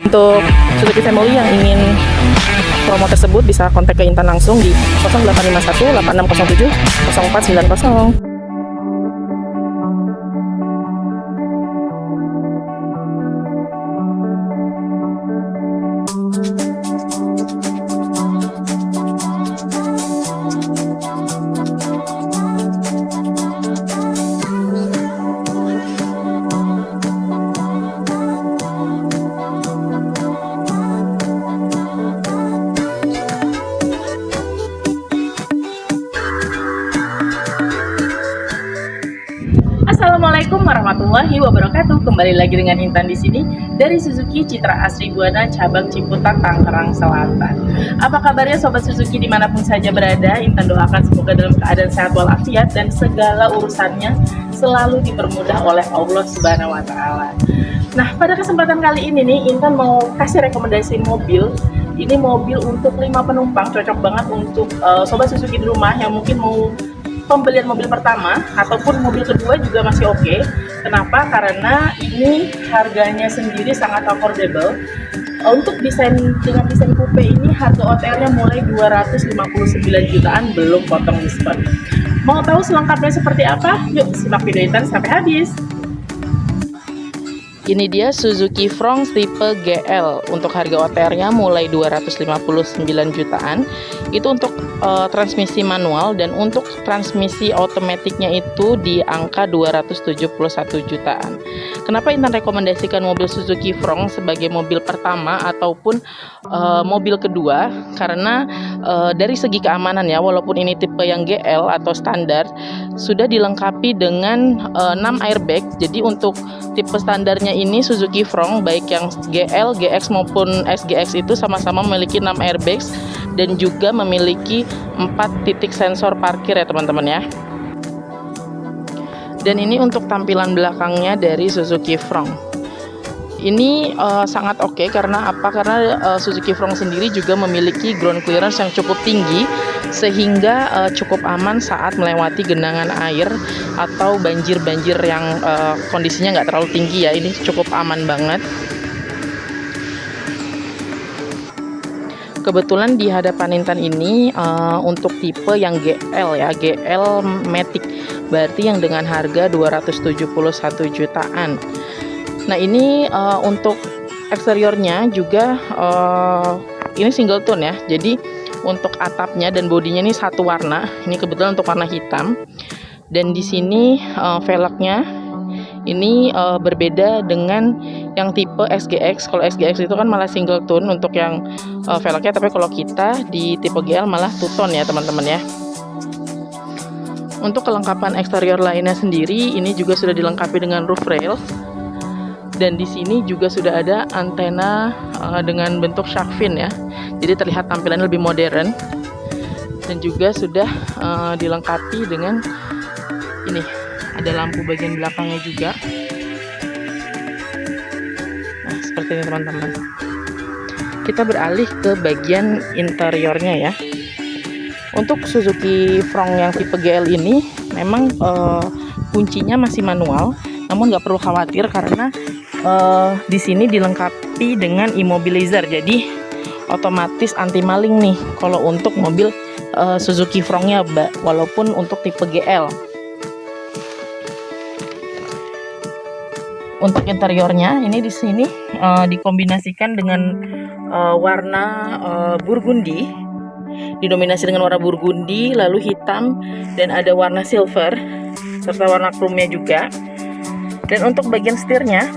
Untuk Suzuki Family yang ingin promo tersebut bisa kontak ke Intan langsung di 0851 8607 0490. Assalamualaikum warahmatullahi wabarakatuh. Kembali lagi dengan Intan di sini dari Suzuki Citra Asri Buana cabang Ciputat, Tangerang Selatan. Apa kabarnya sobat Suzuki dimanapun saja berada? Intan doakan semoga dalam keadaan sehat walafiat dan segala urusannya selalu dipermudah oleh Allah Subhanahu wa Ta'ala. Nah, pada kesempatan kali ini nih, Intan mau kasih rekomendasi mobil. Ini mobil untuk 5 penumpang, cocok banget untuk sobat Suzuki di rumah yang mungkin mau pembelian mobil pertama ataupun mobil kedua juga masih oke. Kenapa? Karena ini harganya sendiri sangat affordable. Untuk dengan desain coupe ini harga OTR-nya mulai 259 jutaan belum potong diskon. Mau tahu selengkapnya seperti apa? Yuk simak video Intan sampai habis. Ini dia Suzuki Front tipe GL. Untuk harga OTR-nya mulai 259 jutaan. Itu untuk transmisi manual, dan untuk transmisi otomatiknya itu di angka 271 jutaan. Kenapa Intan rekomendasikan mobil Suzuki Front sebagai mobil pertama ataupun mobil kedua? Karena dari segi keamanan ya, walaupun ini tipe yang GL atau standar, sudah dilengkapi dengan 6 airbag. Jadi untuk tipe standarnya ini Suzuki Front baik yang GL, GX maupun SGX itu sama-sama memiliki 6 airbags dan juga memiliki 4 titik sensor parkir ya teman-teman ya. Dan ini untuk tampilan belakangnya dari Suzuki Front. Ini sangat oke. Karena apa? Karena Suzuki Front sendiri juga memiliki ground clearance yang cukup tinggi sehingga cukup aman saat melewati genangan air atau banjir-banjir yang kondisinya nggak terlalu tinggi ya. Ini cukup aman banget. Kebetulan di hadapan Intan ini untuk tipe yang GL ya, GL Matic, berarti yang dengan harga 271 jutaan. Nah ini untuk eksteriornya juga ini single tone ya. Jadi untuk atapnya dan bodinya ini satu warna. Ini kebetulan untuk warna hitam. Dan di sini velgnya ini berbeda dengan yang tipe SGX. Kalau SGX itu kan malah single tone untuk yang velgnya, tapi kalau kita di tipe GL malah two tone ya teman-teman ya. Untuk kelengkapan eksterior lainnya sendiri, ini juga sudah dilengkapi dengan roof rail. Dan di sini juga sudah ada antena dengan bentuk shark fin ya. Jadi terlihat tampilannya lebih modern. Dan juga sudah dilengkapi dengan ini, ada lampu bagian belakangnya juga. Nah, seperti ini teman-teman. Kita beralih ke bagian interiornya ya. Untuk Suzuki Front yang tipe GL ini memang kuncinya masih manual, namun nggak perlu khawatir karena di sini dilengkapi dengan immobilizer. Jadi otomatis anti maling nih kalau untuk mobil Suzuki Front-nya, walaupun untuk tipe GL. Untuk interiornya ini di sini dikombinasikan dengan warna burgundi, didominasi dengan warna burgundi, lalu hitam, dan ada warna silver serta warna chrome-nya juga. Dan untuk bagian setirnya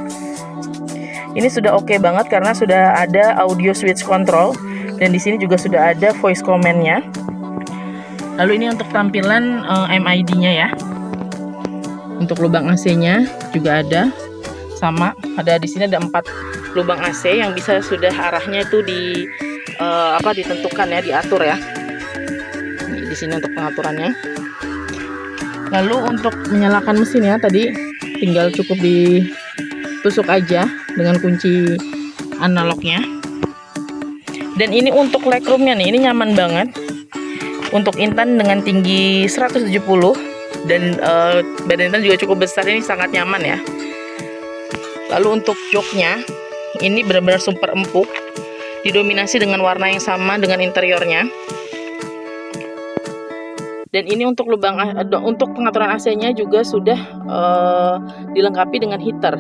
ini sudah oke banget karena sudah ada audio switch control, dan di sini juga sudah ada voice command-nya. Lalu ini untuk tampilan MID-nya ya. Untuk lubang AC-nya juga ada. Sama, ada di sini ada 4 lubang AC yang bisa sudah arahnya itu ditentukan ya, diatur ya. Ini di sini untuk pengaturannya. Lalu untuk menyalakan mesinnya tadi tinggal cukup ditusuk aja dengan kunci analognya. Dan ini untuk legroomnya nih, ini nyaman banget. Untuk Intan dengan tinggi 170 dan badan Intan juga cukup besar, ini sangat nyaman ya. Lalu untuk joknya ini benar-benar super empuk, didominasi dengan warna yang sama dengan interiornya. Dan ini untuk untuk pengaturan AC-nya juga sudah dilengkapi dengan heater.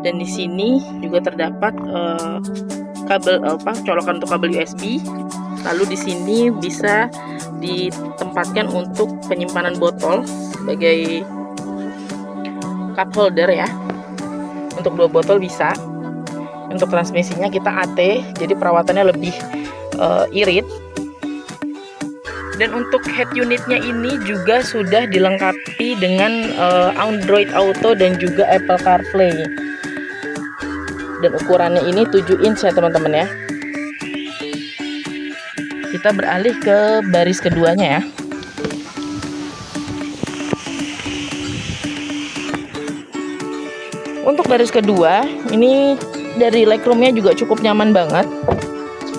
Dan di sini juga terdapat kabel colokan untuk kabel USB. Lalu di sini bisa ditempatkan untuk penyimpanan botol sebagai cup holder ya. Untuk 2 botol bisa. Untuk transmisinya kita AT, jadi perawatannya lebih irit. Dan untuk head unitnya ini juga sudah dilengkapi dengan Android Auto dan juga Apple CarPlay. Dan ukurannya ini 7 inch ya teman-teman ya. Kita beralih ke baris keduanya ya. Untuk baris kedua, ini dari legroomnya juga cukup nyaman banget.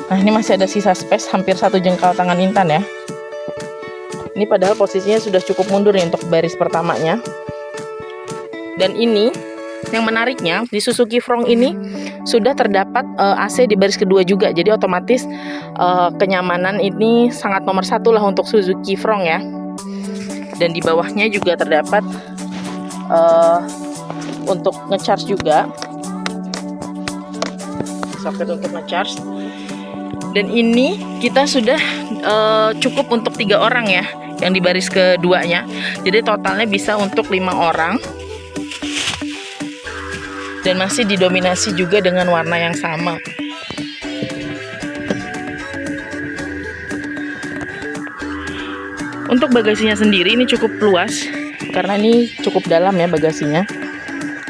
Nah, ini masih ada sisa space hampir 1 jengkal tangan Intan ya. Ini padahal posisinya sudah cukup mundur nih untuk baris pertamanya. Dan ini yang menariknya, di Suzuki Frontr ini sudah terdapat AC di baris kedua juga. Jadi otomatis kenyamanan ini sangat nomor 1 lah untuk Suzuki Frontr ya. Dan di bawahnya juga terdapat untuk ngecharge juga, soket untuk ngecharge. Dan ini kita sudah cukup untuk 3 orang ya, yang di baris keduanya. Jadi totalnya bisa untuk 5 orang. Dan masih didominasi juga dengan warna yang sama. Untuk bagasinya sendiri ini cukup luas, karena ini cukup dalam ya bagasinya.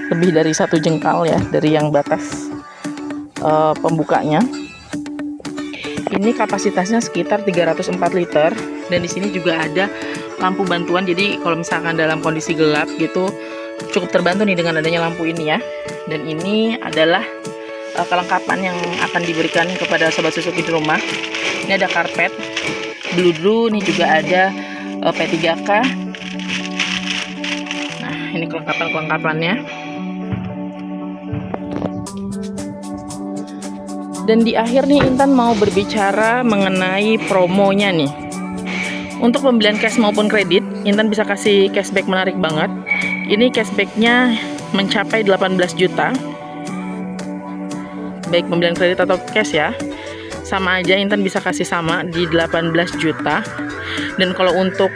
Lebih dari 1 jengkal ya dari yang batas pembukanya. Ini kapasitasnya sekitar 304 liter. Dan di sini juga ada lampu bantuan. Jadi kalau misalkan dalam kondisi gelap gitu, cukup terbantu nih dengan adanya lampu ini ya. Dan ini adalah kelengkapan yang akan diberikan kepada sobat Suzuki di rumah. Ini ada karpet, bludru, ini juga ada P3K. Nah, ini kelengkapannya. Dan di akhir nih Intan mau berbicara mengenai promonya nih. Untuk pembelian cash maupun kredit, Intan bisa kasih cashback menarik banget. Ini cashbacknya mencapai 18 juta. Baik pembelian kredit atau cash ya. Sama aja Intan bisa kasih sama di 18 juta. Dan kalau untuk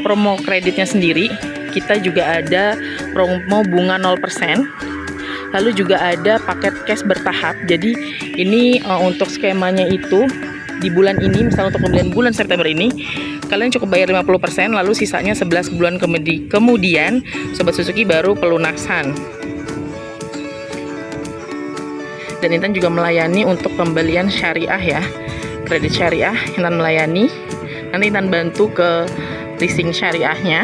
promo kreditnya sendiri, kita juga ada promo bunga 0%. Lalu juga ada paket cash bertahap. Jadi ini untuk skemanya itu di bulan ini, misalnya untuk pembelian bulan September ini, kalian cukup bayar 50%, lalu sisanya 11 bulan kemudian sobat Suzuki baru pelunasan. Dan Intan juga melayani untuk pembelian syariah ya, kredit syariah Intan melayani. Nanti Intan bantu ke leasing syariahnya.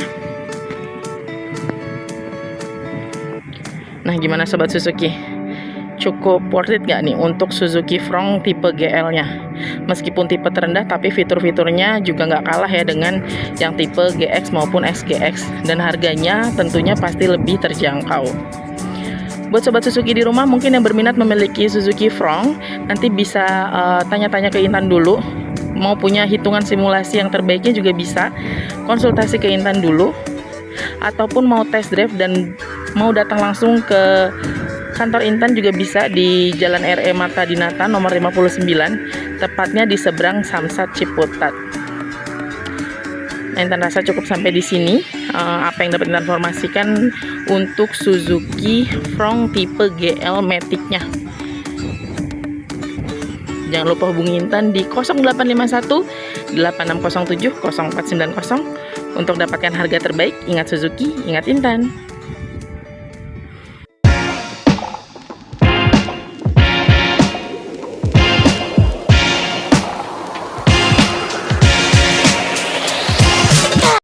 Nah, gimana sobat Suzuki? Cukup worth it gak nih untuk Suzuki Frontr tipe GL-nya? Meskipun tipe terendah, tapi fitur-fiturnya juga nggak kalah ya dengan yang tipe GX maupun SGX. Dan harganya tentunya pasti lebih terjangkau. Buat sobat Suzuki di rumah mungkin yang berminat memiliki Suzuki Frontr, nanti bisa tanya-tanya ke Intan dulu. Mau punya hitungan simulasi yang terbaiknya juga bisa konsultasi ke Intan dulu. Ataupun mau test drive dan mau datang langsung ke kantor Intan juga bisa di Jalan RE Marta Dinata nomor 59, tepatnya di seberang Samsat Ciputat. Nah, Intan rasa cukup sampai di sini apa yang dapat Intan informasikan untuk Suzuki Frontr tipe GL Matic-nya. Jangan lupa hubungi Intan di 0851 8607 0490 untuk dapatkan harga terbaik. Ingat Suzuki, ingat Intan.